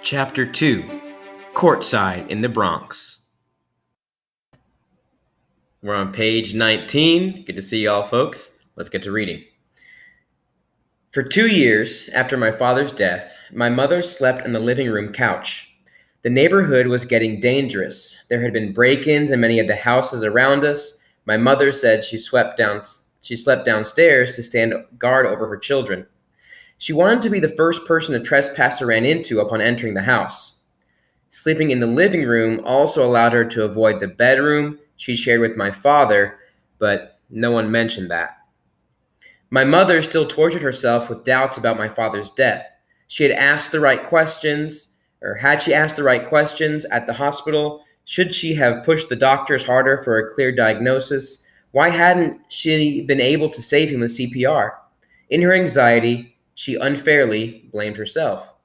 Chapter 2 Courtside in the Bronx. We're on page 19. Good to see you all, folks. Let's get to reading. For 2 years after my father's death, my mother slept on the living room couch. The neighborhood was getting dangerous. There had been break-ins in many of the houses around us. My mother said she slept downstairs to stand guard over her children. She wanted to be the first person a trespasser ran into upon entering the house. Sleeping in the living room also allowed her to avoid the bedroom she shared with my father, but no one mentioned that. My mother still tortured herself with doubts about my father's death. Had she asked the right questions at the hospital? Should she have pushed the doctors harder for a clear diagnosis? Why hadn't she been able to save him with CPR? In her anxiety, she unfairly blamed herself.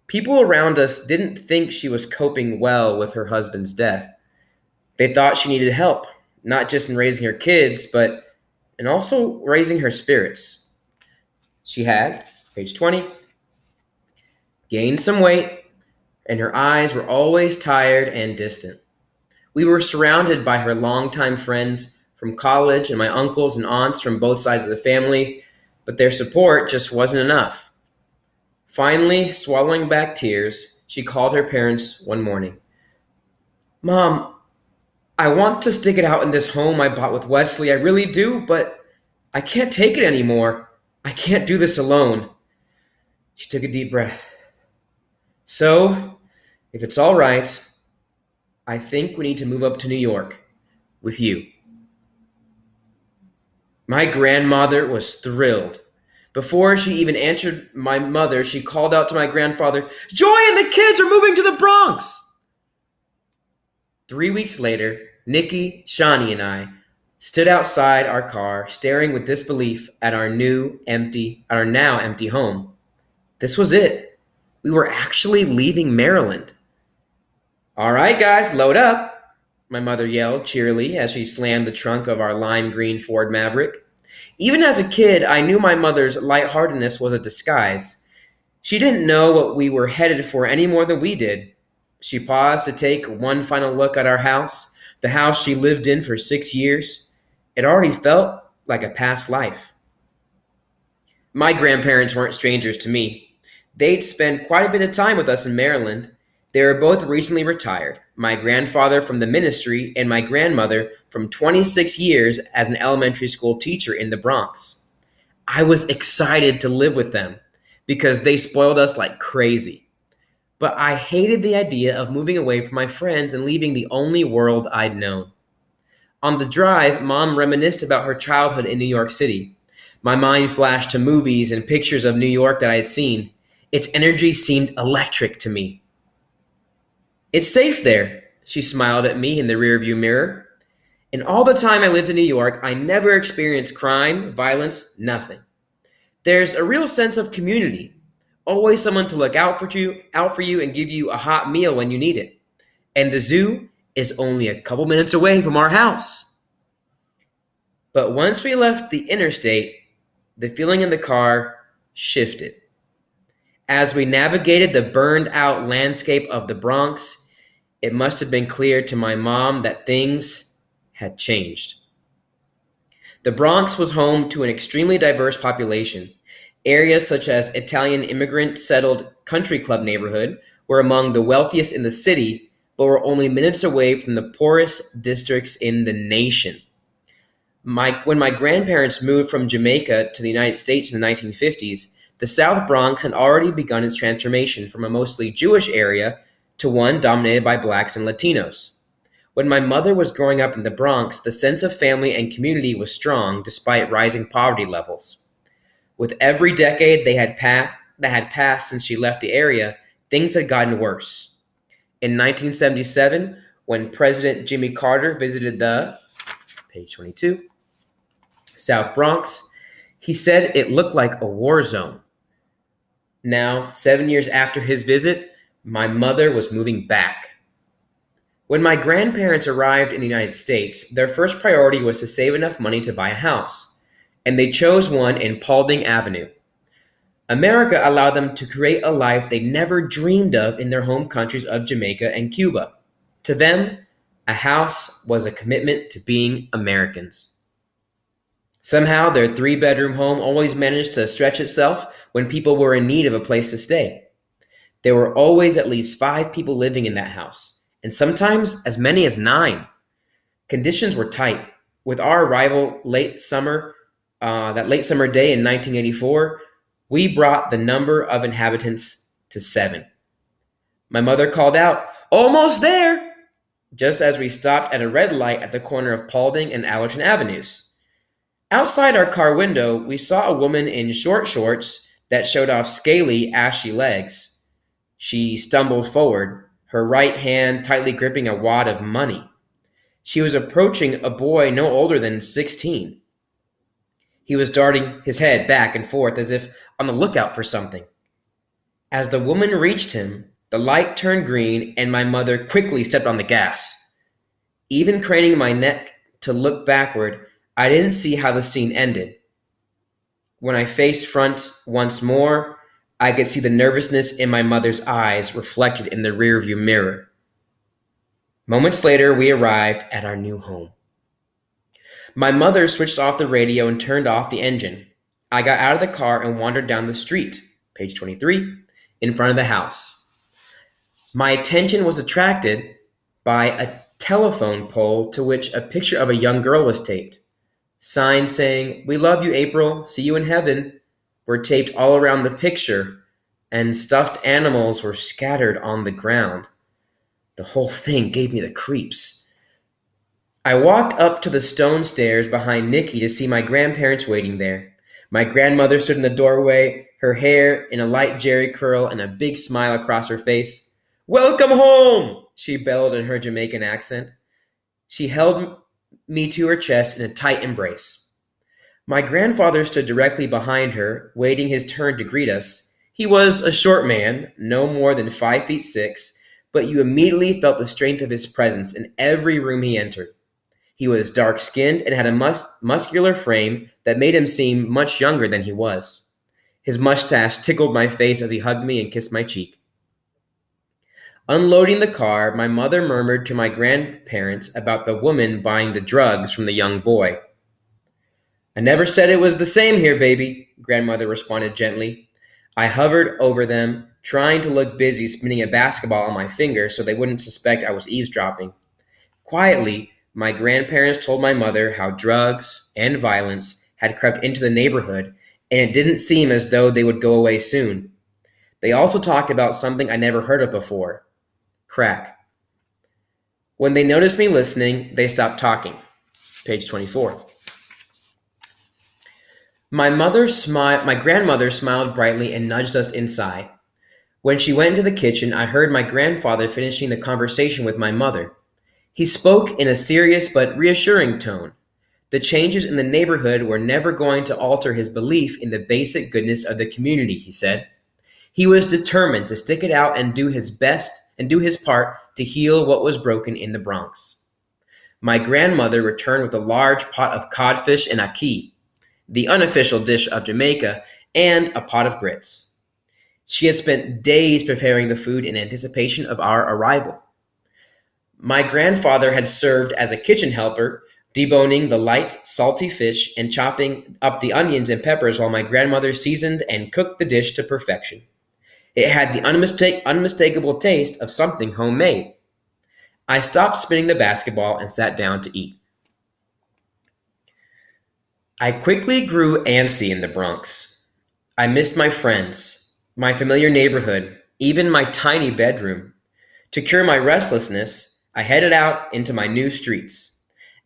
People around us didn't think she was coping well with her husband's death. They thought she needed help, not just in raising her kids, but in also raising her spirits. She had, page 20, gained some weight, and her eyes were always tired and distant. We were surrounded by her longtime friends from college and my uncles and aunts from both sides of the family, but their support just wasn't enough. Finally, swallowing back tears, she called her parents one morning. "Mom, I want to stick it out in this home I bought with Wesley. I really do, but I can't take it anymore. I can't do this alone." She took a deep breath. "So, if it's all right, I think we need to move up to New York with you." My grandmother was thrilled. Before she even answered my mother, she called out to my grandfather, "Joy and the kids are moving to the Bronx!" 3 weeks later, Nikki, Shawnee, and I stood outside our car, staring with disbelief at our now empty home. This was it. We were actually leaving Maryland. "All right, guys, load up," my mother yelled cheerily as she slammed the trunk of our lime green Ford Maverick. Even as a kid, I knew my mother's lightheartedness was a disguise. She didn't know what we were headed for any more than we did. She paused to take one final look at our house, the house she lived in for 6 years. It already felt like a past life. My grandparents weren't strangers to me. They'd spent quite a bit of time with us in Maryland. They were both recently retired, my grandfather from the ministry and my grandmother from 26 years as an elementary school teacher in the Bronx. I was excited to live with them because they spoiled us like crazy. But I hated the idea of moving away from my friends and leaving the only world I'd known. On the drive, Mom reminisced about her childhood in New York City. My mind flashed to movies and pictures of New York that I had seen. Its energy seemed electric to me. "It's safe there," she smiled at me in the rearview mirror. "In all the time I lived in New York, I never experienced crime, violence, nothing. There's a real sense of community. Always someone to look out for you and give you a hot meal when you need it. And the zoo is only a couple minutes away from our house." But once we left the interstate, the feeling in the car shifted. As we navigated the burned-out landscape of the Bronx, it must have been clear to my mom that things had changed. The Bronx was home to an extremely diverse population. Areas such as Italian immigrant-settled country club neighborhood were among the wealthiest in the city, but were only minutes away from the poorest districts in the nation. When my grandparents moved from Jamaica to the United States in the 1950s, the South Bronx had already begun its transformation from a mostly Jewish area to one dominated by blacks and Latinos. When my mother was growing up in the Bronx, the sense of family and community was strong despite rising poverty levels. With every decade that had passed since she left the area, things had gotten worse. In 1977, when President Jimmy Carter visited the, page 22, South Bronx, he said it looked like a war zone. Now, 7 years after his visit, my mother was moving back. When my grandparents arrived in the United States, their first priority was to save enough money to buy a house, and they chose one in Paulding Avenue. America allowed them to create a life they never dreamed of in their home countries of Jamaica and Cuba. To them, a house was a commitment to being Americans. Somehow, their three-bedroom home always managed to stretch itself when people were in need of a place to stay. There were always at least 5 people living in that house, and sometimes as many as 9. Conditions were tight. With our arrival that late summer day in 1984, we brought the number of inhabitants to 7. My mother called out, "Almost there!" just as we stopped at a red light at the corner of Paulding and Allerton Avenues. Outside our car window, we saw a woman in short shorts that showed off scaly, ashy legs. She stumbled forward, her right hand tightly gripping a wad of money. She was approaching a boy no older than 16. He was darting his head back and forth as if on the lookout for something. As the woman reached him, the light turned green and my mother quickly stepped on the gas. Even craning my neck to look backward, I didn't see how the scene ended. When I faced front once more, I could see the nervousness in my mother's eyes reflected in the rearview mirror. Moments later, we arrived at our new home. My mother switched off the radio and turned off the engine. I got out of the car and wandered down the street, page 23, in front of the house. My attention was attracted by a telephone pole to which a picture of a young girl was taped. Signs saying, "We love you, April, see you in heaven," were taped all around the picture, and stuffed animals were scattered on the ground. The whole thing gave me the creeps. I walked up to the stone stairs behind Nikki to see my grandparents waiting there. My grandmother stood in the doorway, her hair in a light jerry curl and a big smile across her face. "Welcome home," she bellowed in her Jamaican accent. She held me to her chest in a tight embrace. My grandfather stood directly behind her, waiting his turn to greet us. He was a short man, no more than 5'6", but you immediately felt the strength of his presence in every room he entered. He was dark-skinned and had a muscular frame that made him seem much younger than he was. His mustache tickled my face as he hugged me and kissed my cheek. Unloading the car, my mother murmured to my grandparents about the woman buying the drugs from the young boy. "I never said it was the same here, baby," grandmother responded gently. I hovered over them, trying to look busy spinning a basketball on my finger so they wouldn't suspect I was eavesdropping. Quietly, my grandparents told my mother how drugs and violence had crept into the neighborhood, and it didn't seem as though they would go away soon. They also talked about something I never heard of before: crack. When they noticed me listening, they stopped talking. Page 24. My grandmother smiled brightly and nudged us inside. When she went into the kitchen, I heard my grandfather finishing the conversation with my mother. He spoke in a serious but reassuring tone. The changes in the neighborhood were never going to alter his belief in the basic goodness of the community, he said. He was determined to stick it out and do his best and do his part to heal what was broken in the Bronx. My grandmother returned with a large pot of codfish and ackee, the unofficial dish of Jamaica, and a pot of grits. She had spent days preparing the food in anticipation of our arrival. My grandfather had served as a kitchen helper, deboning the light, salty fish and chopping up the onions and peppers while my grandmother seasoned and cooked the dish to perfection. It had the unmistakable taste of something homemade. I stopped spinning the basketball and sat down to eat. I quickly grew antsy in the Bronx. I missed my friends, my familiar neighborhood, even my tiny bedroom. To cure my restlessness, I headed out into my new streets.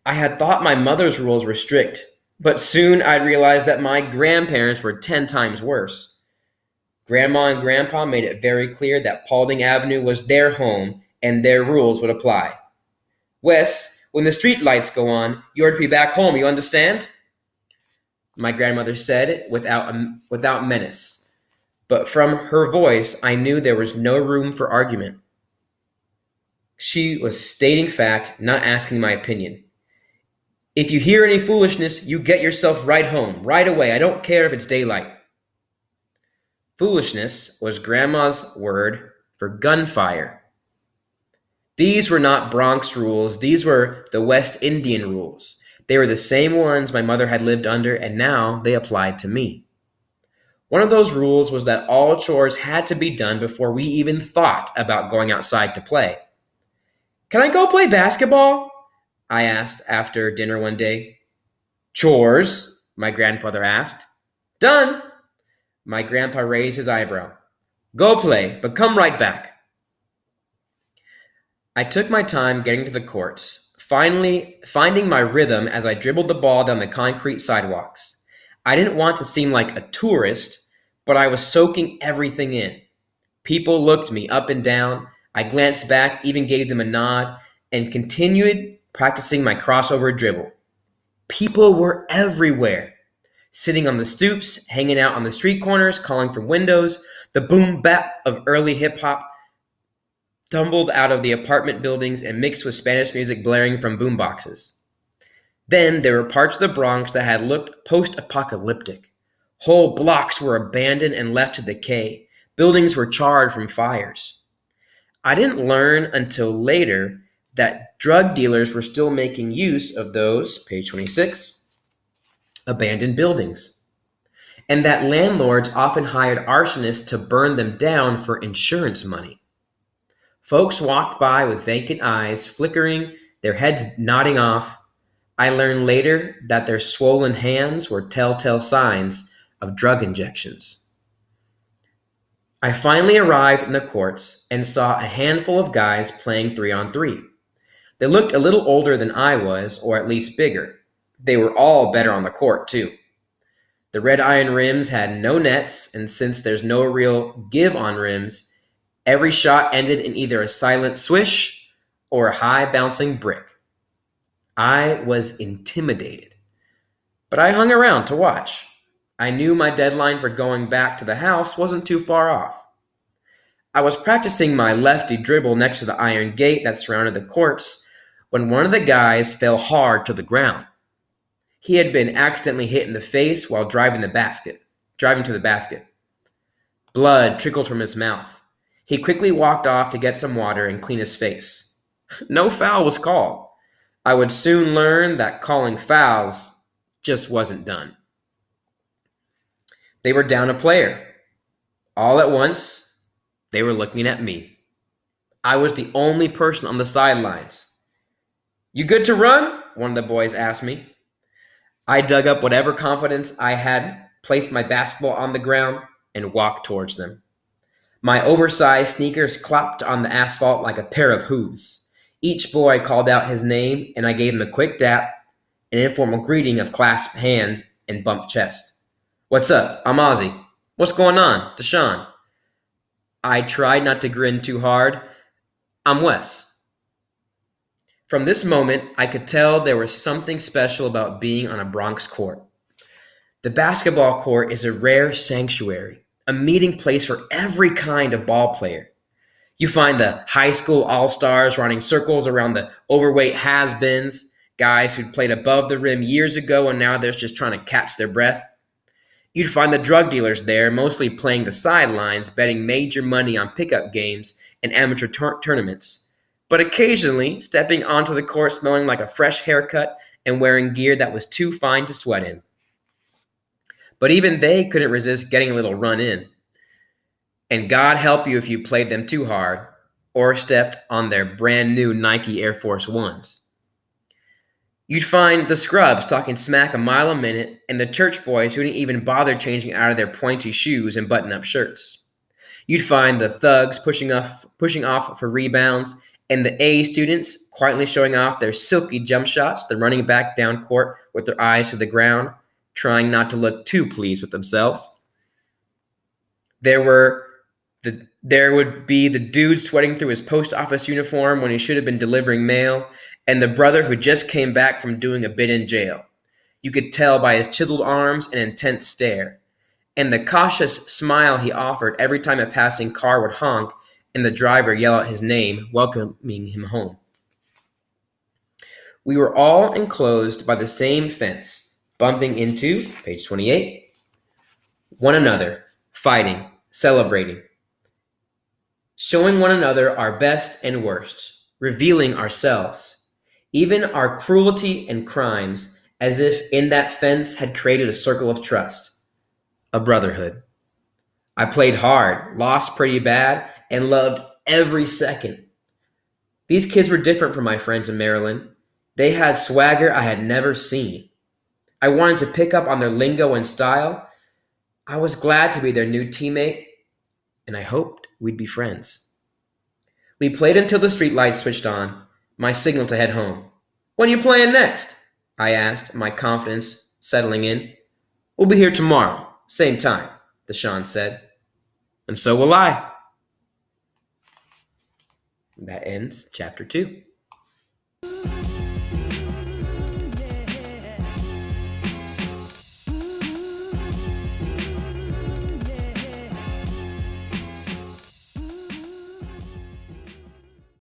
I had thought my mother's rules were strict, but soon I realized that my grandparents were 10 times worse. Grandma and Grandpa made it very clear that Paulding Avenue was their home and their rules would apply. "Wes, when the street lights go on, you're to be back home, you understand?" My grandmother said without menace, but from her voice I knew there was no room for argument. She was stating fact, not asking my opinion. "If you hear any foolishness, you get yourself right home, right away. I don't care if it's daylight." Foolishness was Grandma's word for gunfire. These were not Bronx rules, these were the West Indian rules. They were the same ones my mother had lived under, and now they applied to me. One of those rules was that all chores had to be done before we even thought about going outside to play. "Can I go play basketball?" I asked after dinner one day. "Chores?" my grandfather asked. "Done." My grandpa raised his eyebrow. "Go play, but come right back." I took my time getting to the courts, finally finding my rhythm as I dribbled the ball down the concrete sidewalks. I didn't want to seem like a tourist, but I was soaking everything in. People looked me up and down. I glanced back, even gave them a nod, and continued practicing my crossover dribble. People were everywhere, sitting on the stoops, hanging out on the street corners, calling from windows. The boom bap of early hip hop tumbled out of the apartment buildings and mixed with Spanish music blaring from boomboxes. Then there were parts of the Bronx that had looked post-apocalyptic. Whole blocks were abandoned and left to decay. Buildings were charred from fires. I didn't learn until later that drug dealers were still making use of those, page 26, abandoned buildings, and that landlords often hired arsonists to burn them down for insurance money. Folks walked by with vacant eyes, flickering, their heads nodding off. I learned later that their swollen hands were telltale signs of drug injections. I finally arrived in the courts and saw a handful of guys playing 3-on-3. They looked a little older than I was, or at least bigger. They were all better on the court, too. The red iron rims had no nets, and since there's no real give on rims, every shot ended in either a silent swish or a high bouncing brick. I was intimidated, but I hung around to watch. I knew my deadline for going back to the house wasn't too far off. I was practicing my lefty dribble next to the iron gate that surrounded the courts when one of the guys fell hard to the ground. He had been accidentally hit in the face while driving to the basket. Blood trickled from his mouth. He quickly walked off to get some water and clean his face. No foul was called. I would soon learn that calling fouls just wasn't done. They were down a player. All at once, they were looking at me. I was the only person on the sidelines. "You good to run?" one of the boys asked me. I dug up whatever confidence I had, placed my basketball on the ground, and walked towards them. My oversized sneakers clopped on the asphalt like a pair of hooves. Each boy called out his name, and I gave him a quick dap, an informal greeting of clasped hands and bumped chest. "What's up? I'm Ozzy." "What's going on?" "Deshaun." I tried not to grin too hard. "I'm Wes." From this moment, I could tell there was something special about being on a Bronx court. The basketball court is a rare sanctuary, a meeting place for every kind of ball player. You find the high school all-stars running circles around the overweight has-beens, guys who'd played above the rim years ago and now they're just trying to catch their breath. You'd find the drug dealers there, mostly playing the sidelines, betting major money on pickup games and amateur tournaments, but occasionally stepping onto the court smelling like a fresh haircut and wearing gear that was too fine to sweat in. But even they couldn't resist getting a little run in. And God help you if you played them too hard or stepped on their brand new Nike Air Force Ones. You'd find the scrubs talking smack a mile a minute and the church boys who didn't even bother changing out of their pointy shoes and button-up shirts. You'd find the thugs pushing off for rebounds and the A students quietly showing off their silky jump shots, the running back down court with their eyes to the ground, trying not to look too pleased with themselves. There would be the dude sweating through his post office uniform when he should have been delivering mail, and the brother who just came back from doing a bit in jail. You could tell by his chiseled arms and intense stare, and the cautious smile he offered every time a passing car would honk and the driver yell out his name, welcoming him home. We were all enclosed by the same fence, bumping into, page 28, one another, fighting, celebrating, showing one another our best and worst, revealing ourselves, even our cruelty and crimes, as if in that fence had created a circle of trust, a brotherhood. I played hard, lost pretty bad, and loved every second. These kids were different from my friends in Maryland. They had swagger I had never seen. I wanted to pick up on their lingo and style. I was glad to be their new teammate, and I hoped we'd be friends. We played until the streetlights switched on, my signal to head home. "When you playing next?" I asked, my confidence settling in. "We'll be here tomorrow, same time," Deshaun said. "And so will I." That ends chapter 2.